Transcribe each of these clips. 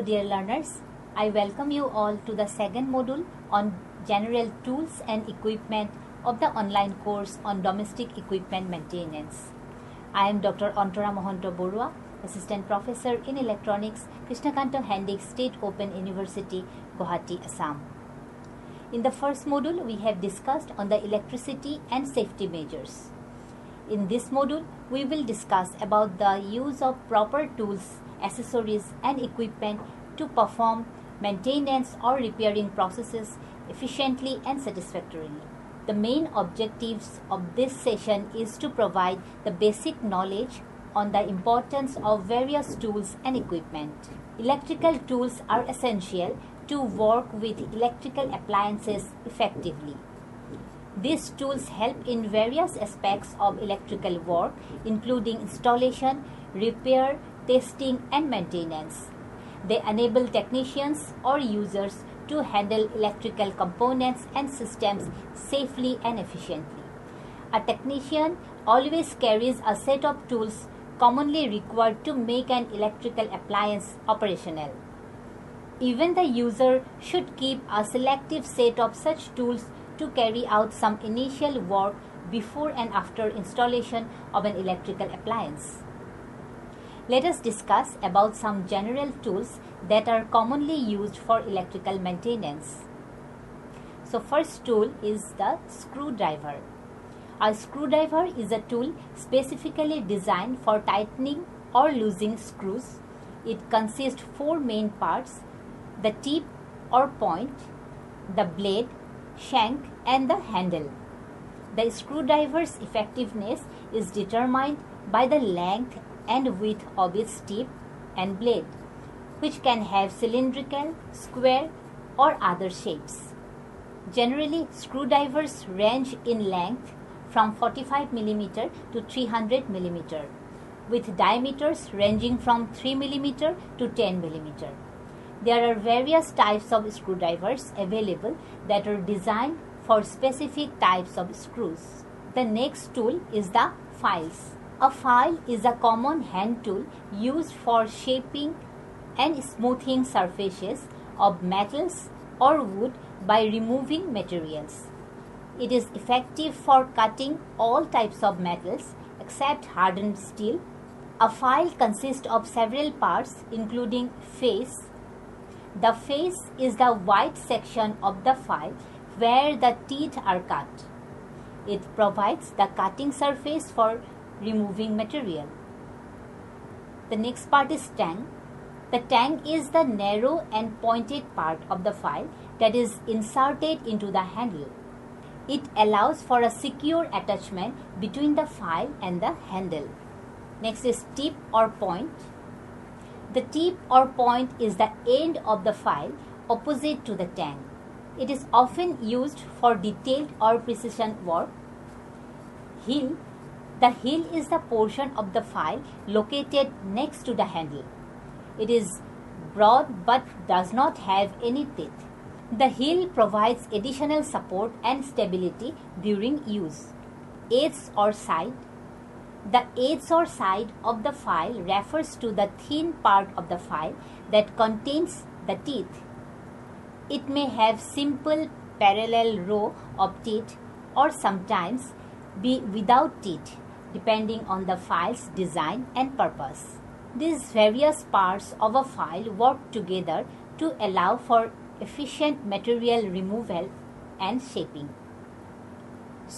dear learners, I welcome you all to the second module on general tools and equipment of the online course on domestic equipment maintenance. I am Dr. Antara Mohanto Borua, Assistant Professor in Electronics, Krishnakanta Hendik State Open University, Guwahati, Assam. In the first module, we have discussed on the electricity and safety measures. In this module, we will discuss about the use of proper tools, accessories and equipment to perform maintenance or repairing processes efficiently and satisfactorily. The main objectives of this session is to provide the basic knowledge on the importance of various tools and equipment. Electrical tools are essential to work with electrical appliances effectively. These tools help in various aspects of electrical work, including installation, repair, testing and maintenance. They enable technicians or users to handle electrical components and systems safely and efficiently. A technician always carries a set of tools commonly required to make an electrical appliance operational. Even the user should keep a selective set of such tools to carry out some initial work before and after installation of an electrical appliance. Let us discuss about some general tools that are commonly used for electrical maintenance. So first tool is the screwdriver. A screwdriver is a tool specifically designed for tightening or loosening screws. It consists of four main parts: the tip or point, the blade, shank and the handle. The screwdriver's effectiveness is determined by the length and width of its tip and blade, which can have cylindrical, square or other shapes. Generally, screwdrivers range in length from 45 mm to 300 mm, with diameters ranging from 3 mm to 10 mm. There are various types of screwdrivers available that are designed for specific types of screws. The next tool is the files. A file is a common hand tool used for shaping and smoothing surfaces of metals or wood by removing materials. It is effective for cutting all types of metals except hardened steel. A file consists of several parts including face. The face is the white section of the file where the teeth are cut. It provides the cutting surface for removing material. The next part is tang. The tang is the narrow and pointed part of the file that is inserted into the handle. It allows for a secure attachment between the file and the handle. Next is tip or point. The tip or point is the end of the file opposite to the tang. It is often used for detailed or precision work. Heel. The heel is the portion of the file located next to the handle. It is broad but does not have any teeth. The heel provides additional support and stability during use. Edge or side. The edge or side of the file refers to the thin part of the file that contains the teeth. It may have simple parallel row of teeth or sometimes be without teeth, depending on the file's design and purpose. These various parts of a file work together to allow for efficient material removal and shaping.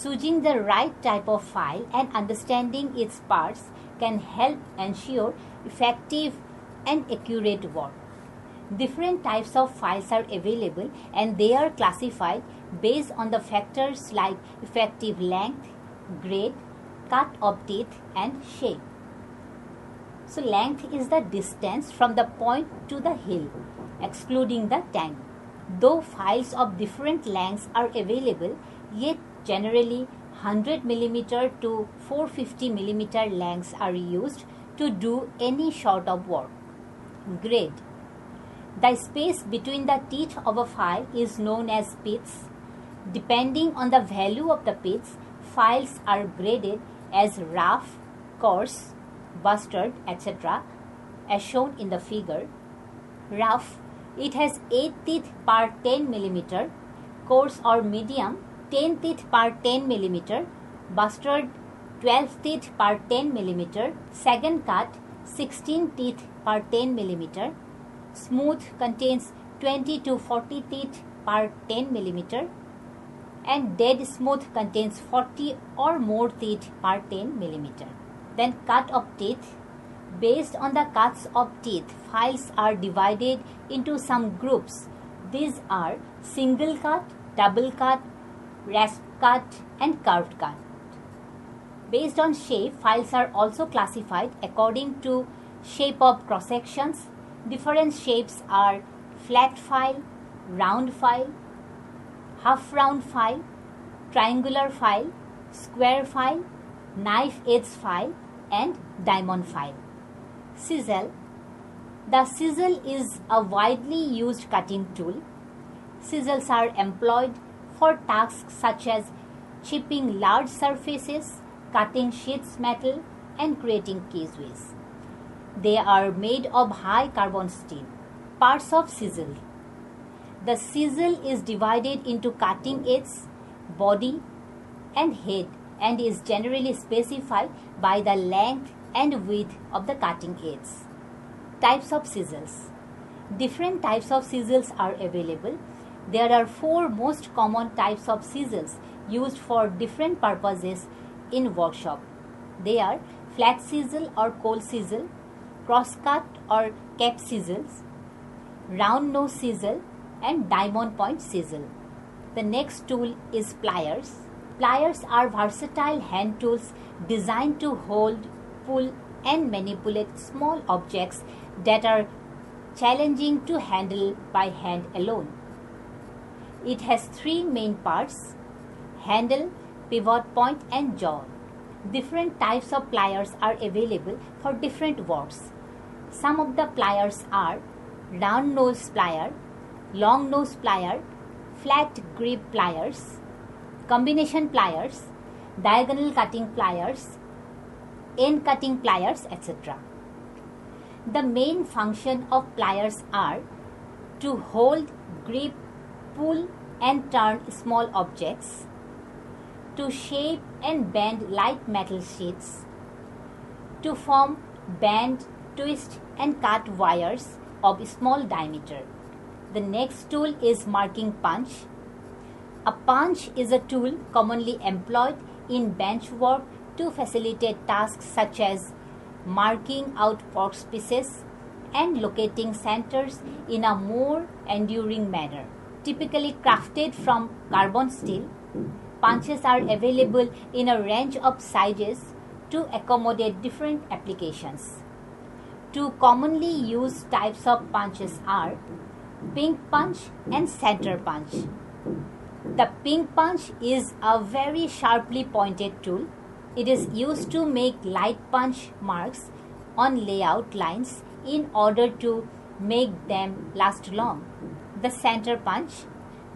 Choosing the right type of file and understanding its parts can help ensure effective and accurate work. Different types of files are available and they are classified based on the factors like effective length, grade, cut of teeth and shape. So length is the distance from the point to the heel, excluding the tang. Though files of different lengths are available, yet generally 100 mm to 450 mm lengths are used to do any sort of work. Grade. The space between the teeth of a file is known as pits. Depending on the value of the pits, files are graded as rough, coarse, busted, etc. as shown in the figure. Rough, it has 8 teeth per 10 mm. Coarse or medium, 10 teeth per 10 mm. Bustard, 12 teeth per 10 mm. Second cut, 16 teeth per 10 mm. Smooth contains 20 to 40 teeth per 10 mm. And dead smooth contains 40 or more teeth per 10 mm. Then cut of teeth. Based on the cuts of teeth, files are divided into some groups. These are single cut, double cut, rasp cut, and curved cut. Based on shape, files are also classified according to shape of cross sections. Different shapes are flat file, round file, half round file, triangular file, square file, knife edge file, and diamond file. Chisel. The chisel is a widely used cutting tool. Chisels are employed for tasks such as chipping large surfaces, cutting sheet metal, and creating caseways. They are made of high carbon steel. Parts of chisel. The chisel is divided into cutting edge, body, and head, and is generally specified by the length and width of the cutting edge. Types of chisels. Different types of chisels are available. There are 4 most common types of chisels used for different purposes in workshop. They are flat chisel or coal chisel, crosscut or cap chisels, round nose chisel, and diamond point chisel. The next tool is pliers. Pliers are versatile hand tools designed to hold, pull, and manipulate small objects that are challenging to handle by hand alone. It has 3 main parts: handle, pivot point, and jaw. Different types of pliers are available for different works. Some of the pliers are round nose plier, long nose plier, flat grip pliers, combination pliers, diagonal cutting pliers, end cutting pliers, etc. The main function of pliers are to hold, grip, pull, and turn small objects, to shape and bend light metal sheets, to form, bend, twist, and cut wires of small diameter. The next tool is marking punch. A punch is a tool commonly employed in bench work to facilitate tasks such as marking out workpieces and locating centers in a more enduring manner. Typically crafted from carbon steel, punches are available in a range of sizes to accommodate different applications. 2 commonly used types of punches are pink punch and center punch. The pink punch is a very sharply pointed tool. It is used to make light punch marks on layout lines in order to make them last long. The center punch.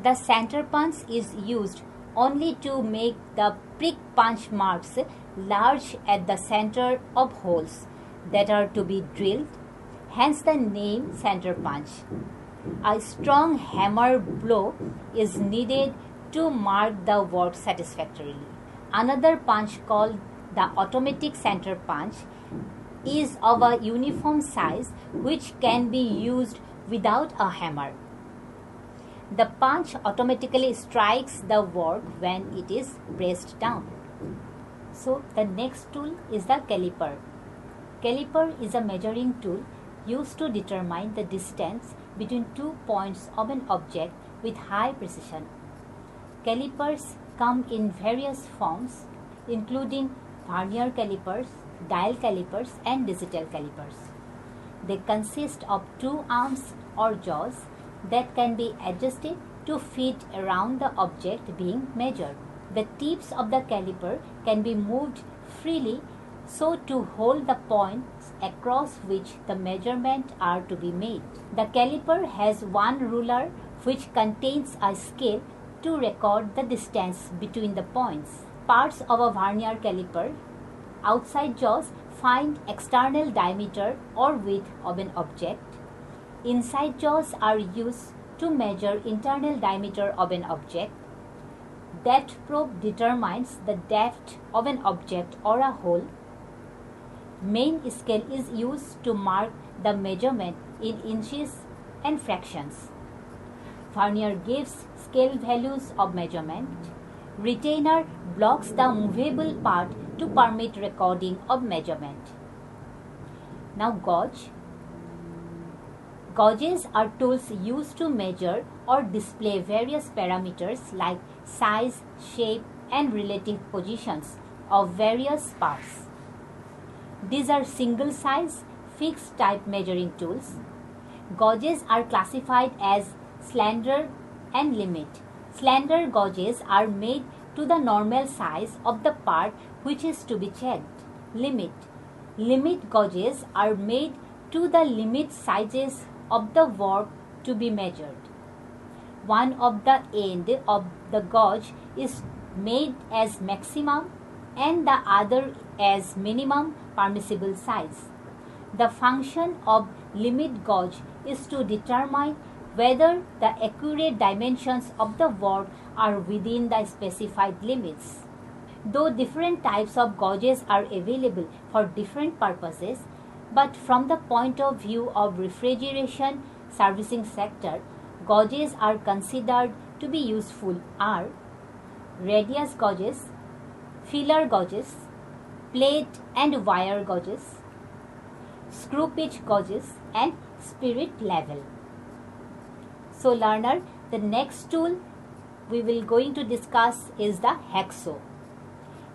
The center punch is used only to make the prick punch marks large at the center of holes that are to be drilled, hence the name center punch. A strong hammer blow is needed to mark the work satisfactorily. Another punch called the automatic center punch is of a uniform size which can be used without a hammer. The punch automatically strikes the work when it is pressed down. So the next tool is the caliper. Caliper is a measuring tool used to determine the distance between 2 points of an object with high precision. Calipers come in various forms, including vernier calipers, dial calipers, and digital calipers. They consist of 2 arms or jaws that can be adjusted to fit around the object being measured. The tips of the caliper can be moved freely so to hold the points across which the measurements are to be made. The caliper has one ruler which contains a scale to record the distance between the points. Parts of a vernier caliper: outside jaws find external diameter or width of an object. Inside jaws are used to measure internal diameter of an object. Depth probe determines the depth of an object or a hole. Main scale is used to mark the measurement in inches and fractions. Vernier gives scale values of measurement. Retainer blocks the movable part to permit recording of measurement. Now gauge. Gauges are tools used to measure or display various parameters like size, shape, and relative positions of various parts. These are single size, fixed type measuring tools. Gauges are classified as slender and limit. Slender gauges are made to the normal size of the part which is to be checked. Limit gauges are made to the limit sizes of the work to be measured. One of the end of the gauge is made as maximum and the other as minimum permissible size. The function of limit gauge is to determine whether the accurate dimensions of the work are within the specified limits. Though different types of gauges are available for different purposes, but from the point of view of refrigeration servicing sector, gauges are considered to be useful are radius gauges, feeler gauges, plate and wire gauges, screw pitch gauges, and spirit level. So learner, the next tool we will going to discuss is the hacksaw.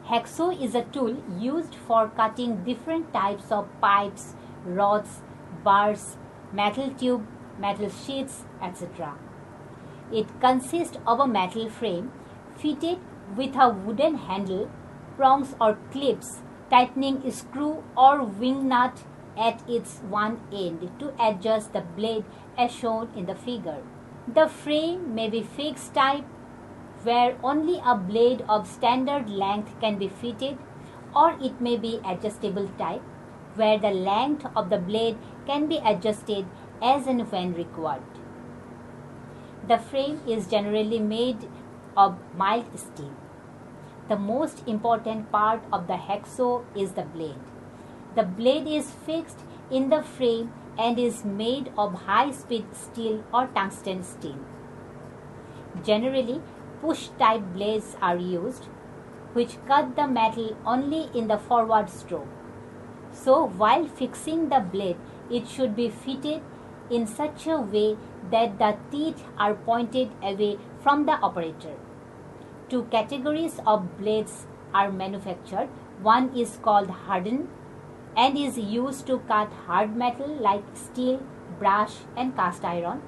Hacksaw is a tool used for cutting different types of pipes, rods, bars, metal tube, metal sheets, etc. It consists of a metal frame fitted with a wooden handle, prongs or clips, tightening screw or wing nut at its one end to adjust the blade as shown in the figure. The frame may be fixed type, where only a blade of standard length can be fitted, or it may be adjustable type, where the length of the blade can be adjusted as and when required. The frame is generally made of mild steel. The most important part of the hacksaw is the blade. The blade is fixed in the frame and is made of high-speed steel or tungsten steel. Generally, push-type blades are used, which cut the metal only in the forward stroke. So, while fixing the blade, it should be fitted in such a way that the teeth are pointed away from the operator. Two categories of blades are manufactured. One is called hardened and is used to cut hard metal like steel, brass, and cast iron.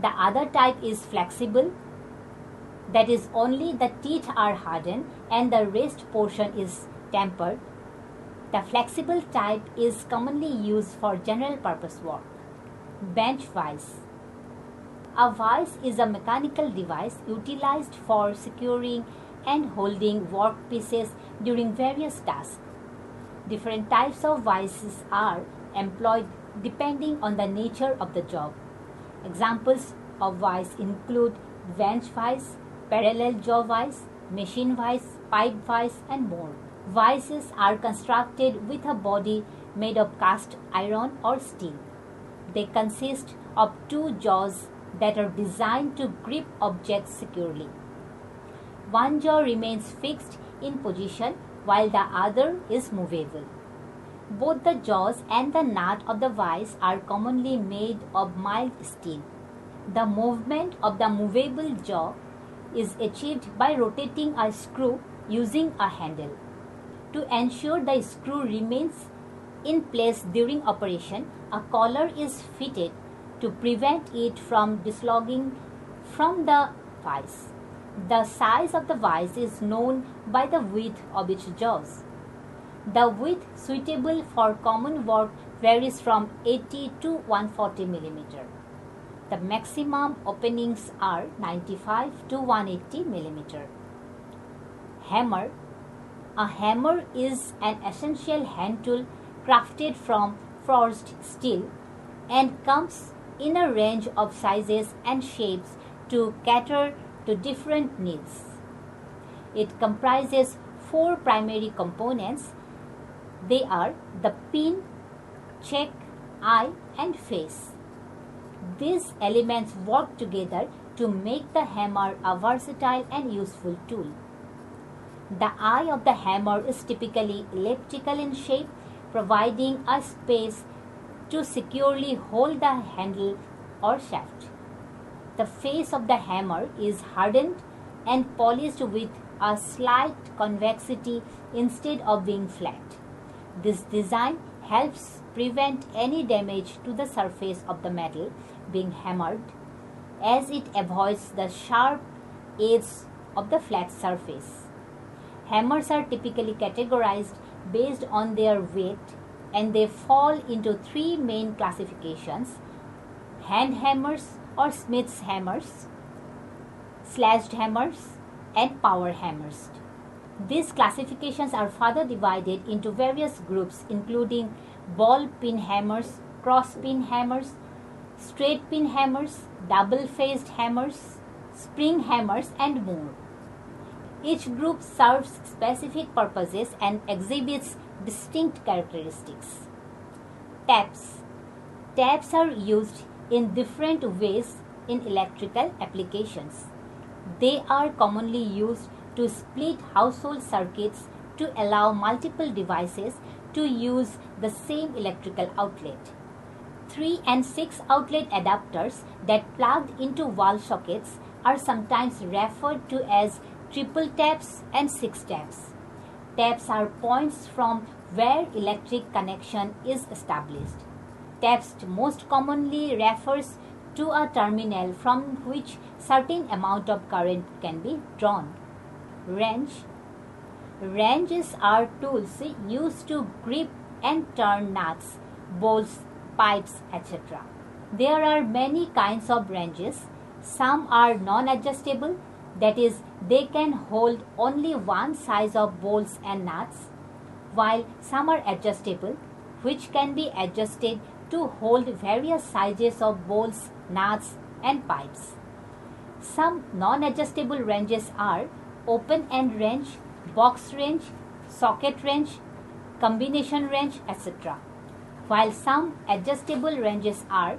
The other type is flexible, that is only the teeth are hardened and the rest portion is tempered. The flexible type is commonly used for general purpose work. Bench vise. A vise is a mechanical device utilized for securing and holding workpieces during various tasks. Different types of vices are employed depending on the nature of the job. Examples of vice include bench vise, parallel jaw vise, machine vise, pipe vise, and more. Vices are constructed with a body made of cast iron or steel. They consist of two jaws that are designed to grip objects securely. One jaw remains fixed in position while the other is movable. Both the jaws and the nut of the vise are commonly made of mild steel. The movement of the movable jaw is achieved by rotating a screw using a handle. To ensure the screw remains in place during operation, a collar is fitted to prevent it from dislodging from the vise. The size of the vise is known by the width of its jaws. The width suitable for common work varies from 80 to 140 mm. The maximum openings are 95 to 180 mm. Hammer. A hammer is an essential hand tool crafted from forged steel and comes in a range of sizes and shapes to cater to different needs. It comprises 4 primary components. They are the pin, check, eye and face. These elements work together to make the hammer a versatile and useful tool. The eye of the hammer is typically elliptical in shape, providing a space to securely hold the handle or shaft. The face of the hammer is hardened and polished with a slight convexity instead of being flat. This design helps prevent any damage to the surface of the metal being hammered, as it avoids the sharp edges of the flat surface. Hammers are typically categorized based on their weight, and they fall into 3 main classifications: hand hammers or smith's hammers, sledge hammers, and power hammers. These classifications are further divided into various groups, including ball pin hammers, cross pin hammers, straight pin hammers, double-faced hammers, spring hammers, and more. Each group serves specific purposes and exhibits distinct characteristics. Taps. Taps are used in different ways in electrical applications. They are commonly used to split household circuits to allow multiple devices to use the same electrical outlet. 3 and 6 outlet adapters that plugged into wall sockets are sometimes referred to as triple taps and 6 taps. Taps are points from where electric connection is established. Taps most commonly refers to a terminal from which certain amount of current can be drawn. Wrench. Wrenches are tools used to grip and turn nuts, bolts, pipes, etc. There are many kinds of wrenches. Some are non-adjustable, that is, they can hold only one size of bolts and nuts, while some are adjustable, which can be adjusted to hold various sizes of bolts, nuts, and pipes. Some non-adjustable wrenches are open end wrench, box wrench, socket wrench, combination wrench, etc. While some adjustable wrenches are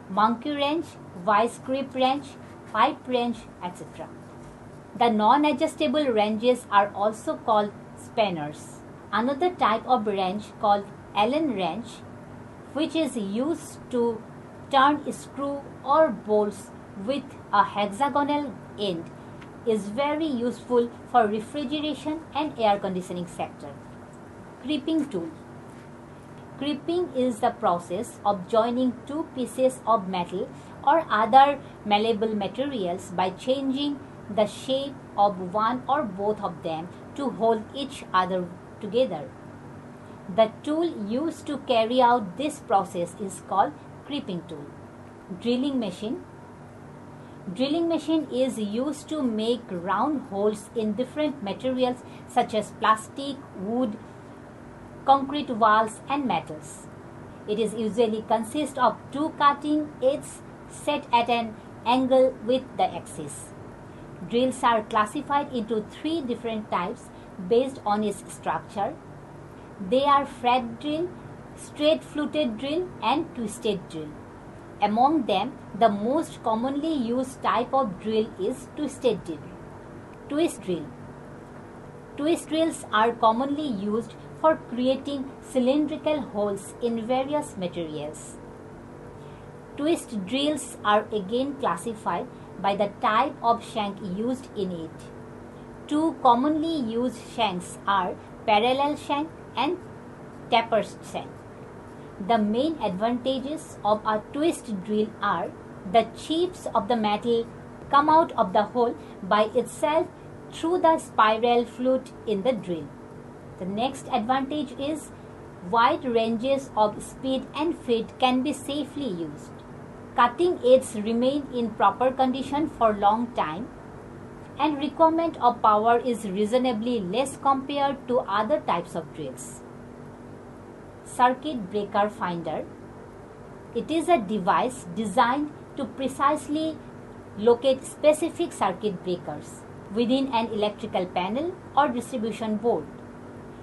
monkey wrench, vice grip wrench, pipe wrench, etc. The non-adjustable wrenches are also called spanners. Another type of wrench called Allen wrench, which is used to turn screw or bolts with a hexagonal end, is very useful for refrigeration and air conditioning sector. Crimping tool. Crimping is the process of joining 2 pieces of metal or other malleable materials by changing the shape of one or both of them to hold each other together. The tool used to carry out this process is called crimping tool. Drilling machine. Drilling machine is used to make round holes in different materials such as plastic, wood, concrete walls, and metals. It is usually consists of 2 cutting edges set at an angle with the axis. Drills are classified into 3 different types based on its structure. They are fret drill, straight fluted drill, and twisted drill. Among them, the most commonly used type of drill is twisted drill. Twist drill. Twist drills are commonly used for creating cylindrical holes in various materials. Twist drills are again classified by the type of shank used in it. 2 commonly used shanks are parallel shank and taper shank. The main advantages of a twist drill are the chips of the metal come out of the hole by itself through the spiral flute in the drill. The next advantage is wide ranges of speed and fit can be safely used. Cutting edges remain in proper condition for long time, and requirement of power is reasonably less compared to other types of drills. Circuit breaker finder. It is a device designed to precisely locate specific circuit breakers within an electrical panel or distribution board.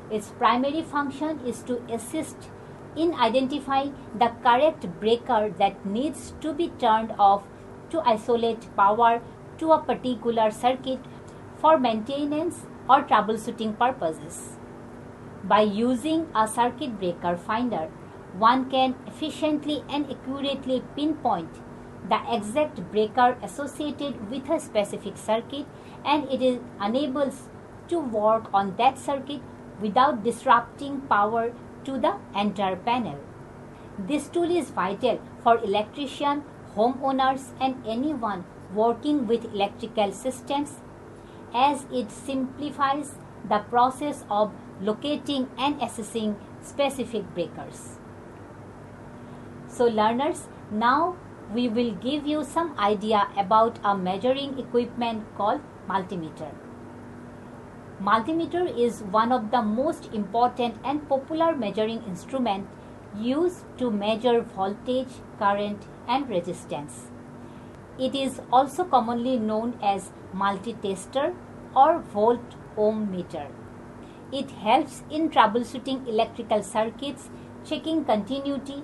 Its primary function is to assist in identifying the correct breaker that needs to be turned off to isolate power to a particular circuit for maintenance or troubleshooting purposes. By using a circuit breaker finder, one can efficiently and accurately pinpoint the exact breaker associated with a specific circuit, and it enables to work on that circuit without disrupting power to the entire panel. This tool is vital for electricians, homeowners, and anyone working with electrical systems, as it simplifies the process of locating and assessing specific breakers. So learners, now we will give you some idea about a measuring equipment called multimeter. Multimeter is one of the most important and popular measuring instruments used to measure voltage, current, and resistance. It is also commonly known as multi-tester or volt-ohm meter. It helps in troubleshooting electrical circuits, checking continuity,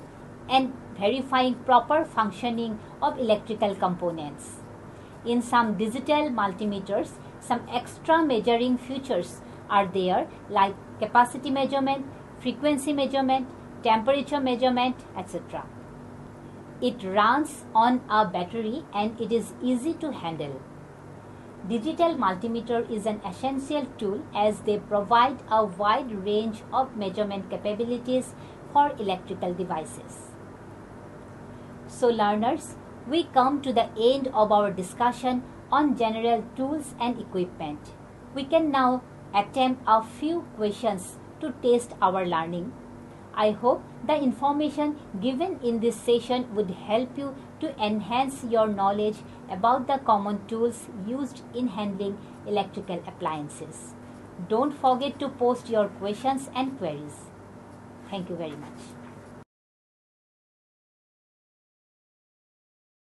and verifying proper functioning of electrical components. In some digital multimeters, some extra measuring features are there, like capacity measurement, frequency measurement, temperature measurement, etc. It runs on a battery and it is easy to handle. Digital multimeter is an essential tool as they provide a wide range of measurement capabilities for electrical devices. So learners, we come to the end of our discussion on general tools and equipment. We can now attempt a few questions to test our learning. I hope the information given in this session would help you to enhance your knowledge about the common tools used in handling electrical appliances. Don't forget to post your questions and queries. Thank you very much.